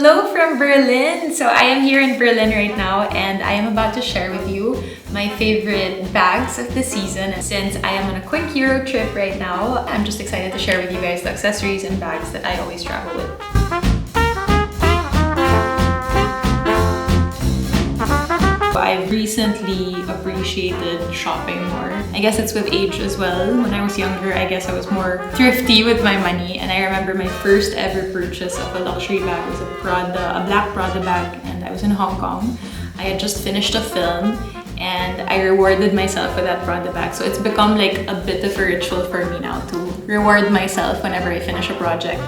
Hello from Berlin! So I am here in Berlin right now and I am about to share with you my favorite bags of the season. Since I am on a quick Euro trip right now, I'm just excited to share with you guys the accessories and bags that I always travel with. I've recently appreciated shopping more. I guess it's with age as well. When I was younger, I guess I was more thrifty with my money, and I remember my first ever purchase of a luxury bag was a black Prada bag, and I was in Hong Kong. I had just finished a film and I rewarded myself with that Prada bag. So it's become like a bit of a ritual for me now to reward myself whenever I finish a project.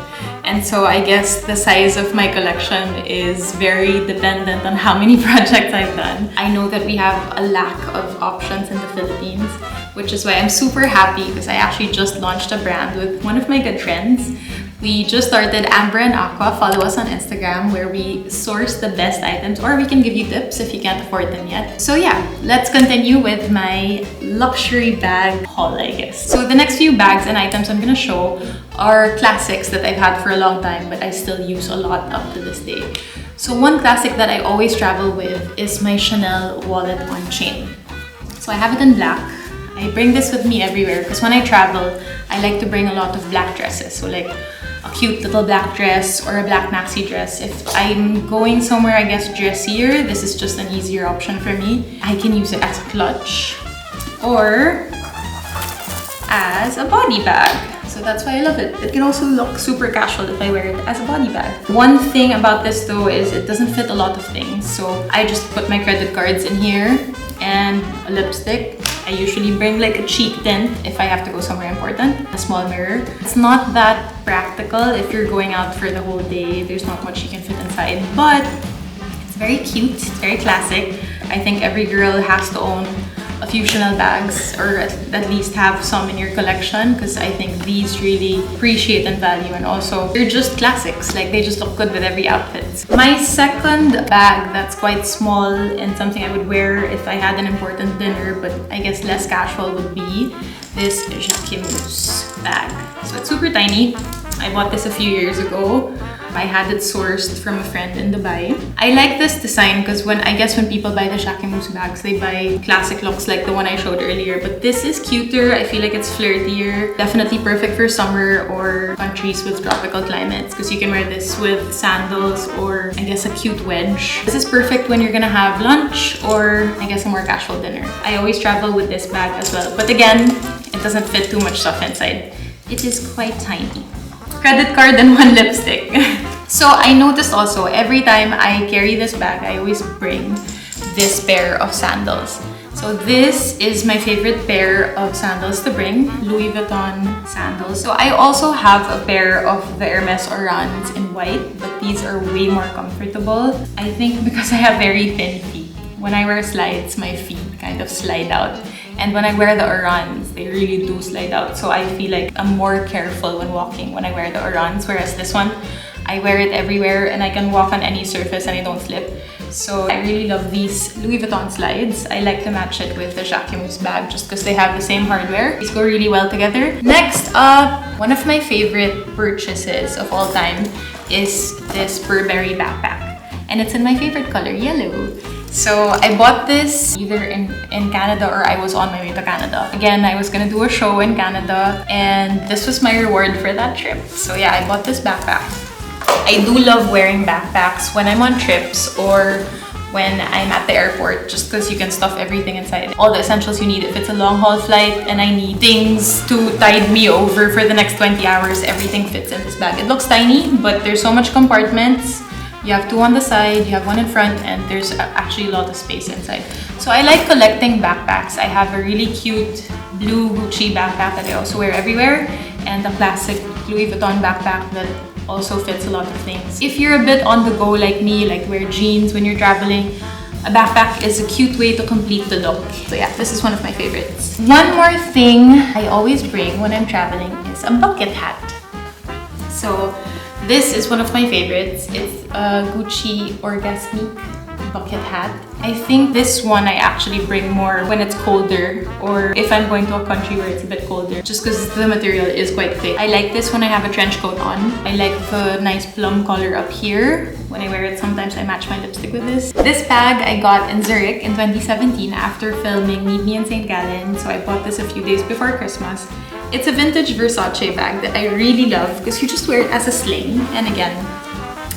And so I guess the size of my collection is very dependent on how many projects I've done. I know that we have a lack of options in the Philippines, which is why I'm super happy because I actually just launched a brand with one of my good friends. We just started Amber and Aqua. Follow us on Instagram where we source the best items, or we can give you tips if you can't afford them yet. So yeah, let's continue with my luxury bag haul, I guess. So the next few bags and items I'm gonna show are classics that I've had for a long time, but I still use a lot up to this day. So one classic that I always travel with is my Chanel wallet on chain. So I have it in black. I bring this with me everywhere because when I travel, I like to bring a lot of black dresses. So like a cute little black dress or a black maxi dress. If I'm going somewhere, I guess, dressier, this is just an easier option for me. I can use it as a clutch or as a body bag. So that's why I love it. It can also look super casual if I wear it as a body bag. One thing about this though is it doesn't fit a lot of things. So I just put my credit cards in here and a lipstick. I usually bring like a cheek tint if I have to go somewhere important. A small mirror. It's not that practical if you're going out for the whole day. There's not much you can fit inside, but it's very cute. It's very classic. I think every girl has to own a few Chanel bags, or at least have some in your collection, because I think these really appreciate and value, and also they're just classics. Like, they just look good with every outfit. My second bag that's quite small and something I would wear if I had an important dinner, but I guess less casual, would be this Jacquemus bag. So it's super tiny. I bought this a few years ago. I had it sourced from a friend in Dubai. I like this design because when people buy the Jacquemus bags, they buy classic looks like the one I showed earlier. But this is cuter. I feel like it's flirtier. Definitely perfect for summer or countries with tropical climates because you can wear this with sandals or I guess a cute wedge. This is perfect when you're gonna have lunch or I guess a more casual dinner. I always travel with this bag as well. But again, it doesn't fit too much stuff inside. It is quite tiny. Credit card and one lipstick. So I noticed also every time I carry this bag, I always bring this pair of sandals. So this is my favorite pair of sandals to bring, Louis Vuitton sandals. So I also have a pair of the Hermes Orans in white, but these are way more comfortable. I think because I have very thin feet. When I wear slides, my feet kind of slide out. And when I wear the Orans, they really do slide out. So I feel like I'm more careful when walking when I wear the Orans. Whereas this one, I wear it everywhere and I can walk on any surface and I don't slip. So I really love these Louis Vuitton slides. I like to match it with the Jacquemus bag just because they have the same hardware. These go really well together. Next up, one of my favorite purchases of all time is this Burberry backpack. And it's in my favorite color, yellow. So I bought this either in Canada or I was on my way to Canada. Again, I was gonna do a show in Canada and this was my reward for that trip. So yeah, I bought this backpack. I do love wearing backpacks when I'm on trips or when I'm at the airport just because you can stuff everything inside. All the essentials you need. If it's a long haul flight and I need things to tide me over for the next 20 hours, everything fits in this bag. It looks tiny, but there's so much compartments. You have two on the side, you have one in front, and there's actually a lot of space inside. So I like collecting backpacks. I have a really cute blue Gucci backpack that I also wear everywhere, and a classic Louis Vuitton backpack that also fits a lot of things. If you're a bit on the go like me, like wear jeans when you're traveling, a backpack is a cute way to complete the look. So yeah, this is one of my favorites. One more thing I always bring when I'm traveling is a bucket hat. So this is one of my favorites. It's a Gucci Orgasmic bucket hat. I think this one I actually bring more when it's colder or if I'm going to a country where it's a bit colder, just because the material is quite thick. I like this when I have a trench coat on. I like the nice plum color up here. When I wear it, sometimes I match my lipstick with this. This bag I got in Zurich in 2017 after filming Meet Me in St. Gallen, so I bought this a few days before Christmas. It's a vintage Versace bag that I really love because you just wear it as a sling. And again,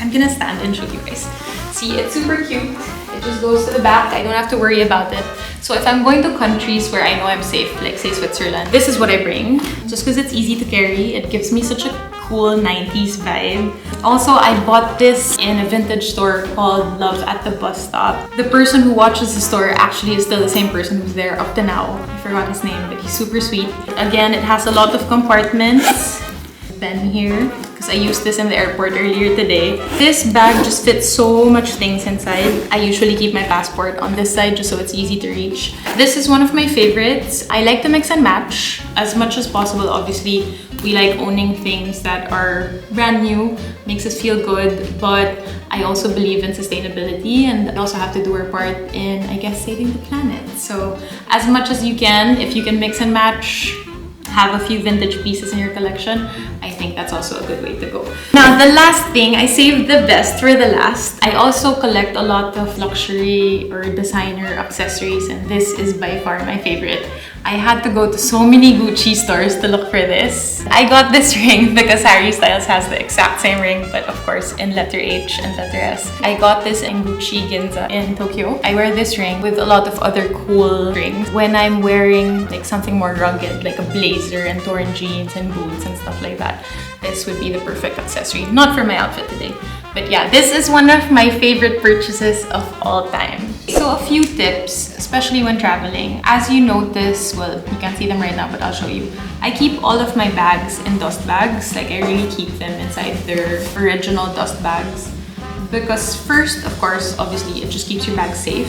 I'm gonna stand and show you guys. See, it's super cute. It just goes to the back. I don't have to worry about it. So if I'm going to countries where I know I'm safe, like say Switzerland, this is what I bring. Just because it's easy to carry, it gives me such a cool 90s vibe. Also, I bought this in a vintage store called Love at the Bus Stop. The person who watches the store actually is still the same person who's there up to now. I forgot his name, but he's super sweet. Again, it has a lot of compartments. Pen here, because I used this in the airport earlier today. This bag just fits so much things inside. I usually keep my passport on this side just so it's easy to reach. This is one of my favorites. I like to mix and match as much as possible. Obviously, we like owning things that are brand new, makes us feel good, but I also believe in sustainability and also have to do our part in, I guess, saving the planet. So as much as you can, if you can mix and match, have a few vintage pieces in your collection, I think that's also a good way to go. Now, the last thing, I saved the best for the last. I also collect a lot of luxury or designer accessories, and this is by far my favorite. I had to go to so many Gucci stores to look for this. I got this ring because Harry Styles has the exact same ring, but of course in letter H and letter S. I got this in Gucci Ginza in Tokyo. I wear this ring with a lot of other cool rings when I'm wearing like something more rugged, like a blazer and torn jeans and boots and stuff like that. This would be the perfect accessory. Not for my outfit today, but yeah, this is one of my favorite purchases of all time. So a few tips, especially when traveling. As you notice, well, you can't see them right now, but I'll show you. I keep all of my bags in dust bags. Like I really keep them inside their original dust bags. Because first, of course, obviously, it just keeps your bag safe.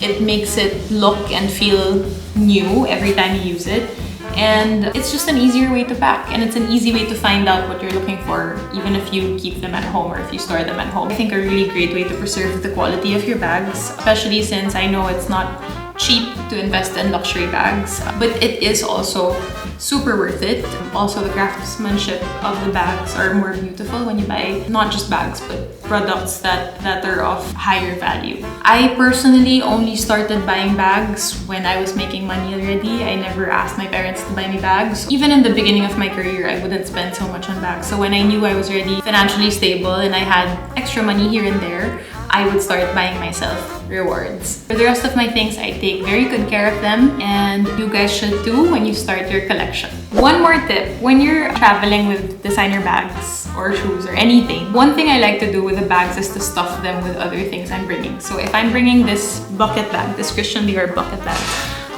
It makes it look and feel new every time you use it. And it's just an easier way to pack, and it's an easy way to find out what you're looking for, even if you keep them at home or if you store them at home. I think a really great way to preserve the quality of your bags, especially since I know it's not cheap to invest in luxury bags, but it is also super worth it. Also, the craftsmanship of the bags are more beautiful when you buy not just bags, but products that are of higher value. I personally only started buying bags when I was making money already. I never asked my parents to buy me bags. Even in the beginning of my career, I wouldn't spend so much on bags. So when I knew I was already financially stable and I had extra money here and there, I would start buying myself rewards. For the rest of my things, I take very good care of them, and you guys should too when you start your collection. One more tip, when you're traveling with designer bags or shoes or anything, one thing I like to do with the bags is to stuff them with other things I'm bringing. So if I'm bringing this bucket bag, this Christian Dior bucket bag,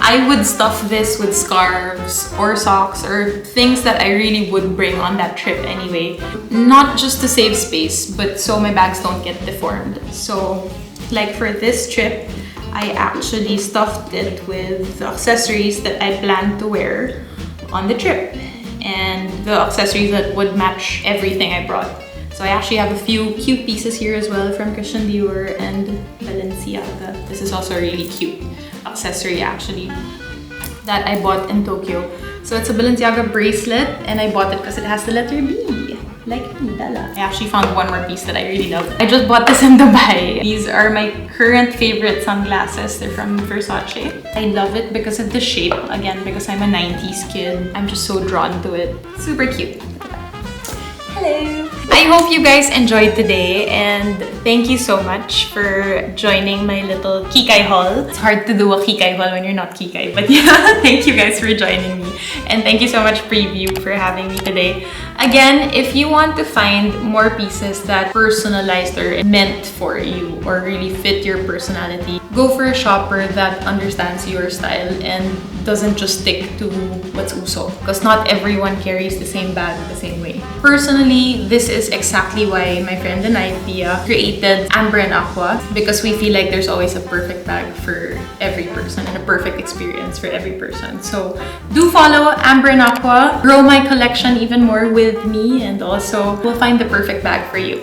I would stuff this with scarves or socks or things that I really would bring on that trip anyway. Not just to save space, but so my bags don't get deformed. So like for this trip, I actually stuffed it with the accessories that I planned to wear on the trip and the accessories that would match everything I brought. So I actually have a few cute pieces here as well from Christian Dior and Balenciaga. This is also a really cute accessory actually that I bought in Tokyo. So it's a Balenciaga bracelet, and I bought it because it has the letter B, like Bella. I actually found one more piece that I really love. I just bought this in Dubai. These are my current favorite sunglasses. They're from Versace. I love it because of the shape. Again, because I'm a 90s kid, I'm just so drawn to it. Super cute. Hello! I hope you guys enjoyed today, and thank you so much for joining my little Kikai haul. It's hard to do a Kikai haul when you're not Kikai, but yeah, thank you guys for joining me. And thank you so much, Preview, for having me today. Again, if you want to find more pieces that personalized or meant for you or really fit your personality, go for a shopper that understands your style and doesn't just stick to what's uso, because not everyone carries the same bag the same way. Personally, this is exactly why my friend and I, Pia, created Amber and Aqua, because we feel like there's always a perfect bag for every person and a perfect experience for every person. So do follow Amber and Aqua, grow my collection even more with me, and also we'll find the perfect bag for you.